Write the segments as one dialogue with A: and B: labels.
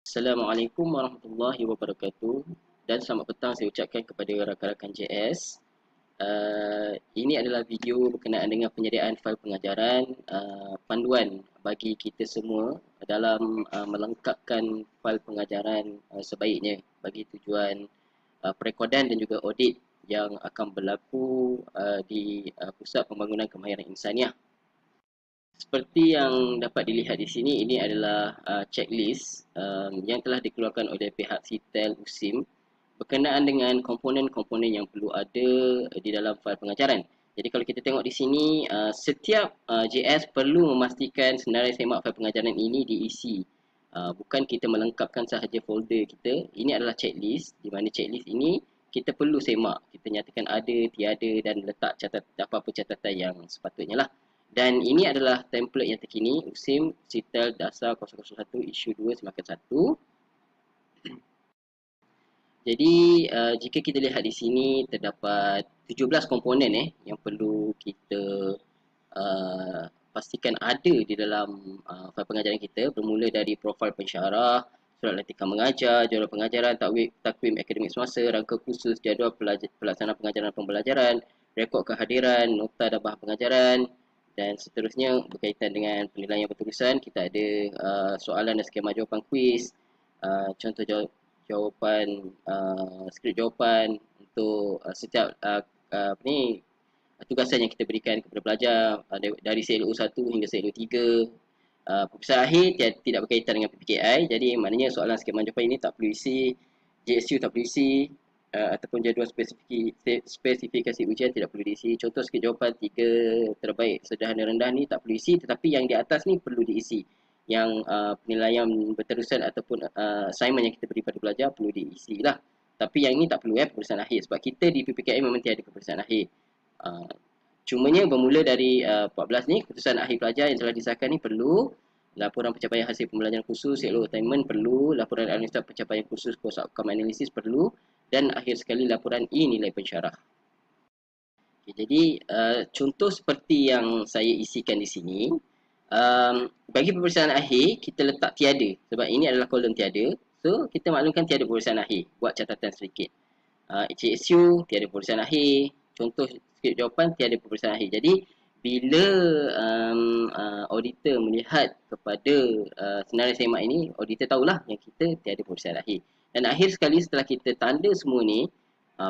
A: Assalamualaikum warahmatullahi wabarakatuh dan selamat petang saya ucapkan kepada rakan-rakan JS. Ini adalah video berkenaan dengan penyediaan fail pengajaran panduan bagi kita semua dalam melengkapkan fail pengajaran sebaiknya bagi tujuan perekodan dan juga audit yang akan berlaku di Pusat Pembangunan Kemahiran Insaniah. Seperti yang dapat dilihat di sini, ini adalah checklist yang telah dikeluarkan oleh pihak Sitel USIM berkenaan dengan komponen-komponen yang perlu ada di dalam fail pengajaran. Jadi kalau kita tengok di sini, setiap JS perlu memastikan senarai semak fail pengajaran ini diisi. Bukan kita melengkapkan sahaja folder kita. Ini adalah checklist, di mana checklist ini kita perlu semak. Kita nyatakan ada, tiada dan letak apa-apa catatan yang sepatutnya lah. Dan ini adalah template yang terkini, USIM Sitel Dasar 001 Isu 2 Semakan 1. Jadi jika kita lihat di sini terdapat 17 komponen yang perlu kita pastikan ada di dalam fail pengajaran kita, bermula dari profil pensyarah, surat latihan mengajar, jadual pengajaran, takwim akademik semasa, rangka khusus, jadual pelaksanaan pengajaran dan pembelajaran, rekod kehadiran, nota dan bahan pengajaran dan seterusnya berkaitan dengan penilaian berterusan. Kita ada soalan dan skema jawapan kuis, contoh jawapan skrip jawapan untuk setiap tugasan yang kita berikan kepada pelajar dari CLO 1 hingga CLO 3. Peperiksaan akhir tidak berkaitan dengan PPKI, jadi maknanya soalan skema jawapan ini tak perlu isi, JSU tak perlu isi, ataupun jadual spesifikasi ujian tidak perlu diisi. Contoh skrip jawapan 3 terbaik sederhana rendah ni tak perlu isi, tetapi yang di atas ni perlu diisi. Yang penilaian berterusan ataupun assignment yang kita beri pada pelajar perlu diisi lah. Tapi yang ini tak perlu peperiksaan akhir, sebab kita di PPKI memang tiada peperiksaan akhir. Cumanya bermula dari 14 ni, keputusan akhir pelajar yang telah disahkan ni perlu, laporan pencapaian hasil pembelajaran khusus, CLO attainment perlu, laporan analisa pencapaian khusus course outcome analysis perlu, dan akhir sekali laporan nilai pensyarah. Okay, jadi contoh seperti yang saya isikan di sini, bagi peperiksaan akhir kita letak tiada, sebab ini adalah kolom tiada. So kita maklumkan tiada peperiksaan akhir, buat catatan sedikit. HSU tiada peperiksaan akhir, contoh skrip jawapan tiada peperiksaan akhir. Jadi bila auditor melihat kepada senarai semak ini, auditor tahulah yang kita tiada peperiksaan akhir. Dan akhir sekali setelah kita tanda semua ni,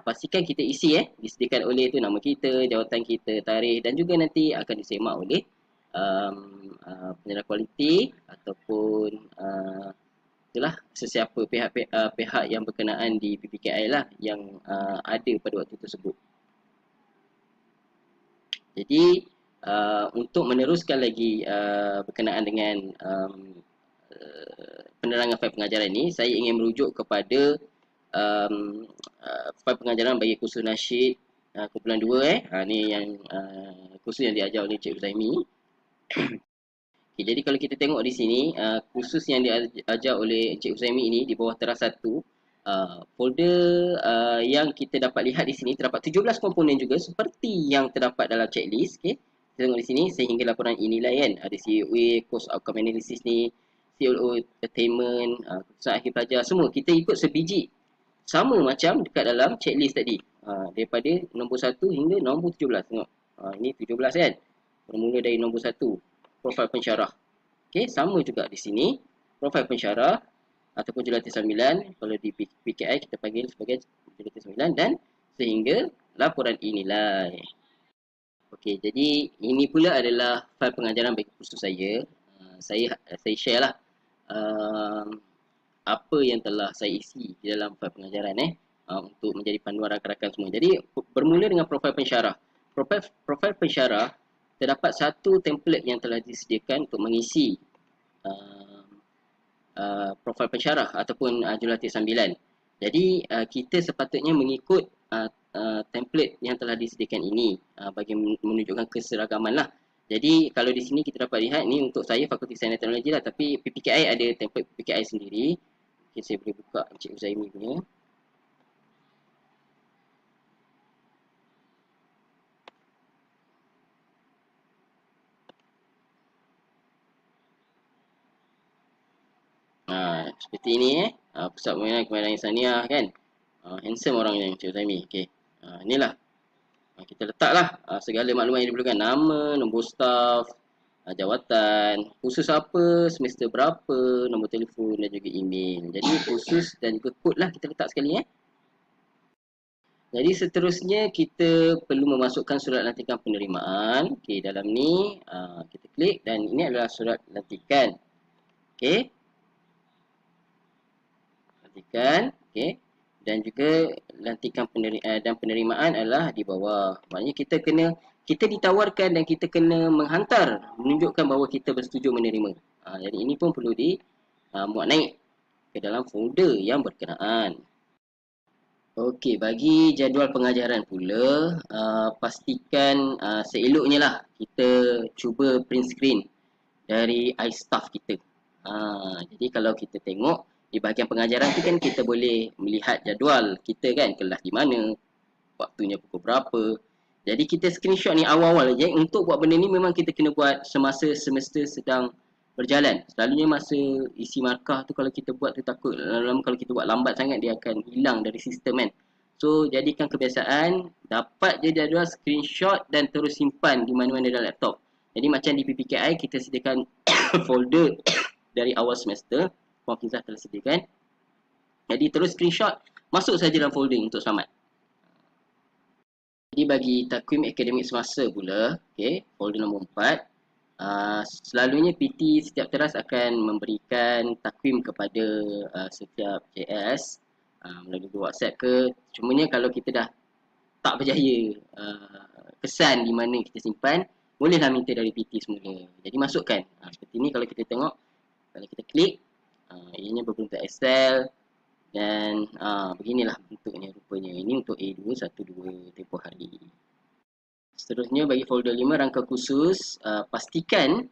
A: pastikan kita isi disediakan oleh itu nama kita, jawatan kita, tarikh dan juga nanti akan disemak oleh penilai kualiti ataupun itulah sesiapa pihak yang berkenaan di PPKI lah yang ada pada waktu tersebut. Jadi untuk meneruskan lagi berkenaan dengan penerangan fail pengajaran ini, saya ingin merujuk kepada fail pengajaran bagi kursus nasyid kumpulan 2 ni yang kursus yang diajar oleh Cik Uzaimi. Okay, jadi kalau kita tengok di sini, kursus yang diajar oleh Encik Uzaimi ini di bawah teras 1, folder yang kita dapat lihat di sini terdapat 17 komponen juga seperti yang terdapat dalam checklist. Okay. Kita tengok di sini sehingga laporan nilai kan, ada COA, course outcome analysis ni, CLO attainment, keputusan akhir pelajar, semua kita ikut sebiji. Sama macam dekat dalam checklist tadi. Daripada nombor 1 hingga nombor 17. Tengok. Ini 17 kan. Bermula dari nombor 1. Profil pensyarah. Okey, sama juga di sini. Profil pensyarah ataupun jurulatih 9. Kalau di PKI kita panggil sebagai jurulatih 9 dan sehingga laporan nilai. Okey, jadi ini pula adalah fail pengajaran bagi kursus saya. Saya share lah apa yang telah saya isi di dalam fail pengajaran untuk menjadi panduan rakan-rakan semua. Jadi bermula dengan profil pensyarah. Profil pensyarah terdapat satu template yang telah disediakan untuk mengisi profil pensyarah ataupun jurulatih sambilan. Jadi kita sepatutnya mengikut template yang telah disediakan ini bagi menunjukkan keseragaman lah. Jadi kalau di sini kita dapat lihat ni untuk saya Fakulti Sains dan Teknologi lah, tapi PPKI ada template PPKI sendiri. Okay, saya boleh buka Encik Uzaimi punya. Seperti ini pusat pembinaan kepandaian insaniah kan. Handsome orang yang Encik Uzaimi. Okey. Inilah. Kita letaklah segala maklumat yang diperlukan. Nama, nombor staf, jawatan, khusus apa, semester berapa, nombor telefon dan juga email. Jadi khusus dan juga kod lah kita letak sekali. Jadi seterusnya kita perlu memasukkan surat lantikan penerimaan. Okey, dalam ni kita klik dan ini adalah surat lantikan. Okey. Lantikan, okey. Dan juga lantikan penerimaan adalah di bawah. Maknanya kita ditawarkan dan kita kena menghantar menunjukkan bahawa kita bersetuju menerima. Jadi ini pun perlu muat naik ke dalam folder yang berkenaan. Okey, bagi jadual pengajaran pula, pastikan seeloknya lah kita cuba print screen dari iStaff kita. Jadi kalau kita tengok di bahagian pengajaran tu kan kita boleh melihat jadual kita kan, kelas di mana, waktunya pukul berapa. Jadi kita screenshot ni awal-awal je. Untuk buat benda ni memang kita kena buat semasa semester sedang berjalan. Selalunya masa isi markah tu kalau kita buat tu takut kalau kita buat lambat sangat dia akan hilang dari sistem kan. So jadikan kebiasaan dapat je jadual screenshot dan terus simpan di mana-mana dalam laptop. Jadi macam di PPKI kita sediakan folder dari awal semester, form kisah telah sediakan. Jadi terus screenshot masuk saja dalam folder untuk selamat. Jadi bagi takwim akademik semasa pula, folder nombor 4, selalunya PT setiap teras akan memberikan takwim kepada setiap JS melalui WhatsApp ke. Cumanya kalau kita dah tak berjaya kesan di mana kita simpan, bolehlah minta dari PT semula. Jadi masukkan. Seperti ni kalau kita tengok, kalau kita klik, ianya berbentuk Excel. Dan beginilah bentuknya rupanya. Ini untuk A212 tempoh hari. Seterusnya bagi folder 5 rangka khusus, pastikan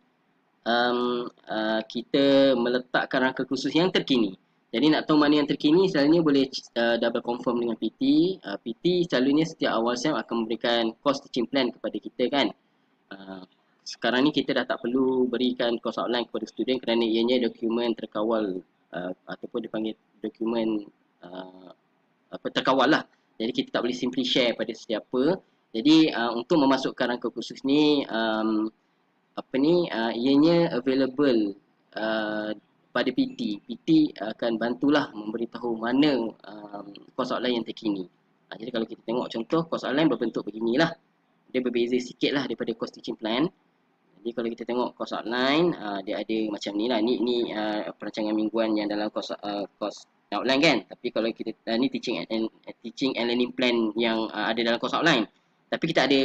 A: kita meletakkan rangka khusus yang terkini. Jadi nak tahu mana yang terkini, selalunya boleh double confirm dengan PT. PT selalunya setiap awal SEM akan memberikan course teaching plan kepada kita kan. Sekarang ni kita dah tak perlu berikan course outline kepada student kerana ianya dokumen terkawal ataupun dipanggil dokumen terkawal lah. Jadi kita tak boleh simply share pada sesiapa. Jadi untuk memasukkan rangka khusus ni ianya available pada PT. PT akan bantulah memberitahu mana course outline yang terkini. Jadi kalau kita tengok contoh course outline berbentuk beginilah. Dia berbeza sikit lah daripada course teaching plan. Jadi kalau kita tengok course outline, dia ada macam ni lah. Ni perancangan mingguan yang dalam course outline kan. Tapi kalau kita ni teaching and learning plan yang ada dalam course outline. Tapi kita ada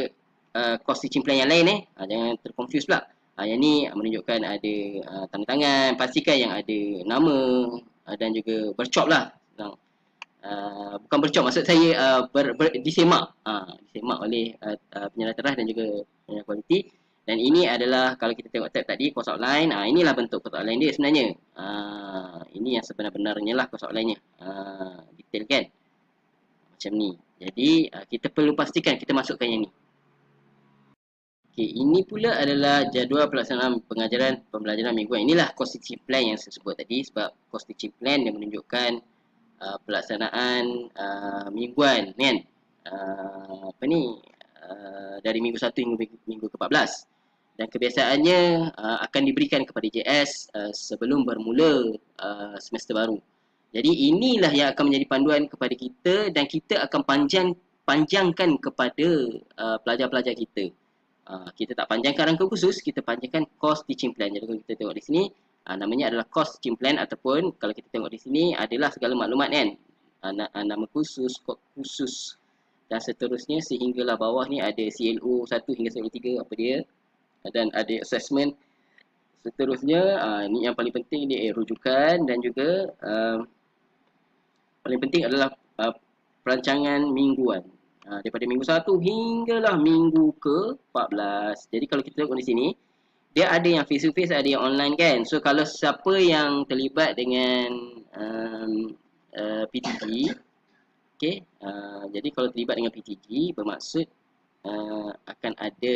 A: course teaching plan yang lain jangan terconfuse pula. Yang ni menunjukkan ada tanda tangan, pastikan yang ada nama dan juga bercop lah. Bukan bercop, maksud saya disemak. Disemak oleh penyarah terah dan juga penyarah kualiti. Dan ini adalah kalau kita tengok tab tadi course outline, inilah bentuk course outline dia sebenarnya. Ini yang sebenar-benarnya lah course outline-nya. Detail kan? Macam ni. Jadi kita perlu pastikan kita masukkan yang ni. Okay, ini pula adalah jadual pelaksanaan pembelajaran mingguan. Inilah course teaching plan yang saya sebut tadi, sebab course teaching plan yang menunjukkan pelaksanaan mingguan kan. Dari minggu 1 hingga minggu ke-14. Dan kebiasaannya akan diberikan kepada JS sebelum bermula semester baru. Jadi inilah yang akan menjadi panduan kepada kita dan kita akan panjangkan kepada pelajar-pelajar kita. Kita tak panjangkan rangka khusus, kita panjangkan course teaching plan. Jadi kalau kita tengok di sini, namanya adalah course teaching plan ataupun kalau kita tengok di sini adalah segala maklumat kan. Nama khusus, kod khusus dan seterusnya sehinggalah bawah ni ada CLO 1 hingga CLO 3 apa dia. Dan ada assessment. Seterusnya, ni yang paling penting ni rujukan dan juga paling penting adalah perancangan mingguan. Daripada minggu 1 hinggalah minggu ke-14. Jadi kalau kita tengok di sini, dia ada yang face to face, ada yang online kan. So kalau siapa yang terlibat dengan PTG, jadi kalau terlibat dengan PTG bermaksud akan ada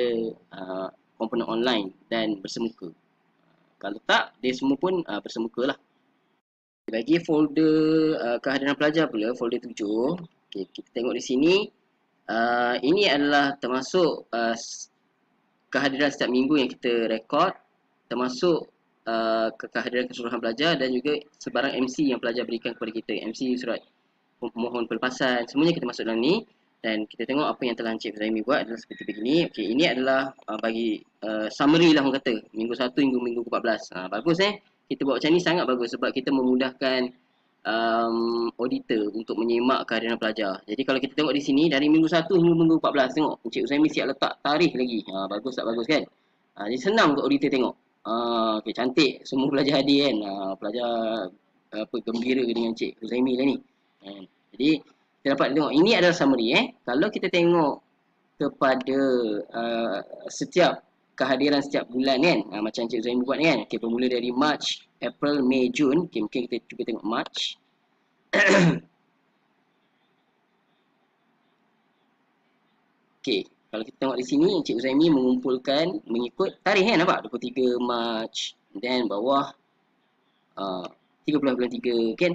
A: komponen online dan bersemuka. Kalau tak, dia semua pun bersemuka lah. Bagi folder kehadiran pelajar pula, folder 7. Okay, kita tengok di sini. Ini adalah termasuk kehadiran setiap minggu yang kita rekod, termasuk kehadiran keseluruhan pelajar dan juga sebarang MC yang pelajar berikan kepada kita. MC, surat mohon pelepasan, semuanya kita masuk dalam ni. Dan kita tengok apa yang telah Encik Zaimi buat adalah seperti begini. Okey, ini adalah bagi summary lah orang kata, minggu 1 hingga minggu 14. Bagus kita buat macam ni sangat bagus sebab kita memudahkan auditor untuk menyemak kehadiran pelajar. Jadi kalau kita tengok di sini dari minggu 1 hingga minggu 14, tengok Encik Uzaimi siap letak tarikh lagi. Bagus tak bagus kan? Jadi senang untuk auditor tengok. Okay, cantik semua pelajar hadir kan. Pelajar gembira dengan Encik Uzaimi lah ni. Jadi kita dapat tengok ini adalah summary Kalau kita tengok kepada setiap kehadiran setiap bulan kan, macam Encik Uzaimi buat ni kan. Okay, bermula dari March, April, Mei, Jun. Okay, mungkin kita cuba tengok March. Okay, kalau kita tengok di sini Encik Uzaimi mengumpulkan mengikut tarikh kan, nampak 23 March, dan bawah 30 bulan 3 kan.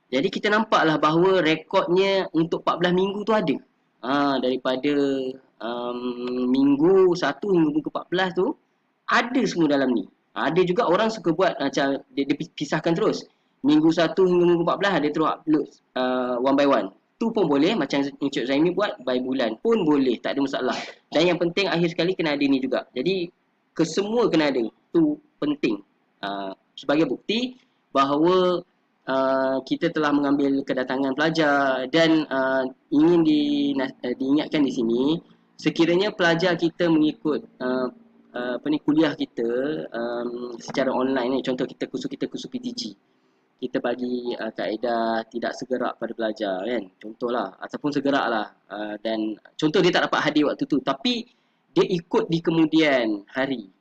A: Jadi kita nampaklah bahawa rekodnya untuk 14 minggu tu ada. Daripada minggu 1 hingga minggu 14 tu ada semua dalam ni. Ada juga orang suka buat macam dia pisahkan terus. Minggu 1 hingga minggu 14 ada terus upload one by one. Tu pun boleh, macam Encik Zaimi buat by bulan pun boleh, tak ada masalah. Dan yang penting akhir sekali kena ada ni juga. Jadi kesemua kena ada. Tu penting. Sebagai bukti bahawa kita telah mengambil kedatangan pelajar dan ingin diingatkan di sini, sekiranya pelajar kita mengikut kuliah kita secara online ni, contoh kita kursus PTG, kita bagi kaedah tidak segerak pada pelajar kan, contohlah, ataupun segerak lah, dan contoh dia tak dapat hadir waktu tu tapi dia ikut di kemudian hari,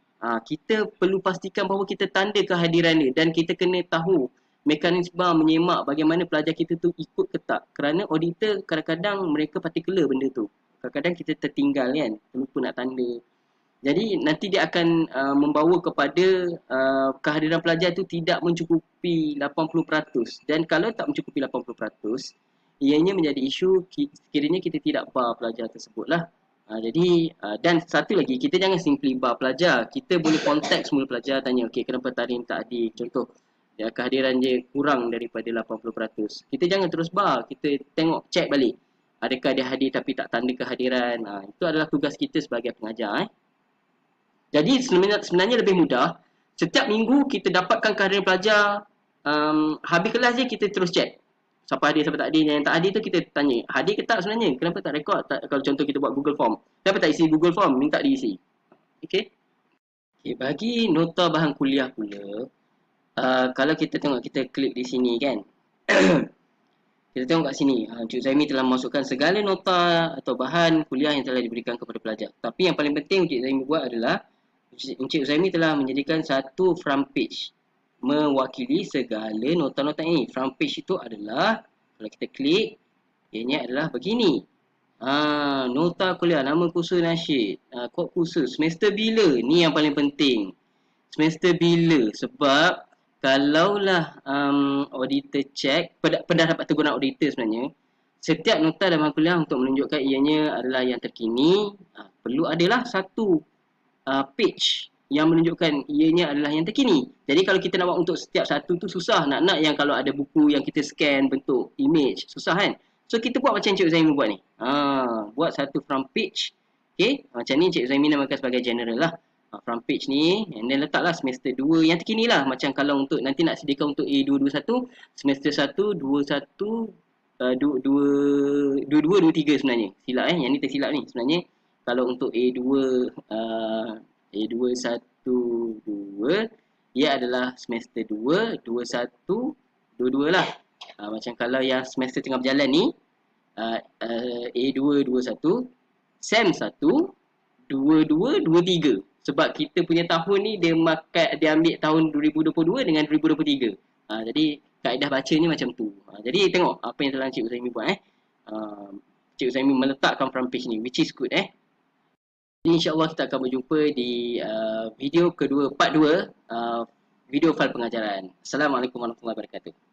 A: kita perlu pastikan bahawa kita tanda kehadiran dia dan kita kena tahu mekanisme menyemak bagaimana pelajar kita tu ikut ke tak, kerana auditor kadang-kadang mereka particular benda tu, kadang-kadang kita tertinggal kan, terlupa nak tanda. Jadi nanti dia akan membawa kepada kehadiran pelajar itu tidak mencukupi 80%, dan kalau tak mencukupi 80%, ianya menjadi isu sekiranya kita tidak bar pelajar tersebut lah. Jadi dan satu lagi, kita jangan simply bar pelajar, kita boleh contact semua pelajar, tanya okey kenapa tarikh tak hadir, contoh ya, kehadiran dia kurang daripada 80%. Kita jangan terus bar, kita tengok, check balik adakah dia hadir tapi tak tanda kehadiran. Itu adalah tugas kita sebagai pengajar. Jadi sebenarnya lebih mudah. Setiap minggu kita dapatkan kehadiran pelajar, habis kelas je kita terus check siapa hadir, siapa tak hadir. Yang tak hadir tu kita tanya, hadir ke tak sebenarnya, kenapa tak rekod, kalau contoh kita buat Google Form, kenapa tak isi Google Form, minta diisi. Okay, bagi nota bahan kuliah pula, kalau kita tengok, kita klik di sini kan. Kita tengok kat sini, Encik Zaimi telah memasukkan segala nota atau bahan kuliah yang telah diberikan kepada pelajar. Tapi yang paling penting Encik Zaimi buat adalah, Encik Zaimi telah menjadikan satu front page mewakili segala nota-nota ini. Front page itu adalah, kalau kita klik, ianya adalah begini. Nota kuliah, nama kursus nasyid, kod kursus, semester bila, ni yang paling penting. Semester bila, sebab kalaulah auditor check, pernah dapat teguran auditor sebenarnya, setiap nota dalam kuliah untuk menunjukkan ianya adalah yang terkini, perlu adalah satu page yang menunjukkan ianya adalah yang terkini. Jadi kalau kita nak buat untuk setiap satu tu susah, nak yang kalau ada buku yang kita scan bentuk image, susah kan. So kita buat macam Encik Zaimi buat ni, buat satu front page. Okay, macam ni Encik Zaimi namakan sebagai general lah, front page ni, and then letaklah semester 2 yang terkini lah. Macam kalau untuk nanti nak sediakan untuk A221, semester 1, 21, 22, 23 sebenarnya. Silap yang ni tersilap ni. Sebenarnya kalau untuk A2 A212, ia adalah semester 2, 21, 22 lah. Macam kalau yang semester tengah berjalan ni, A221, SEM 1, 22, 23. Sebab kita punya tahun ni dia ambil tahun 2022 dengan 2023. Jadi kaedah baca ni macam tu. Jadi tengok apa yang telah Encik Uzaimi buat. Encik Uzaimi meletakkan front page ni, which is good. InsyaAllah kita akan berjumpa di video kedua, part 2, video file pengajaran. Assalamualaikum warahmatullahi wabarakatuh.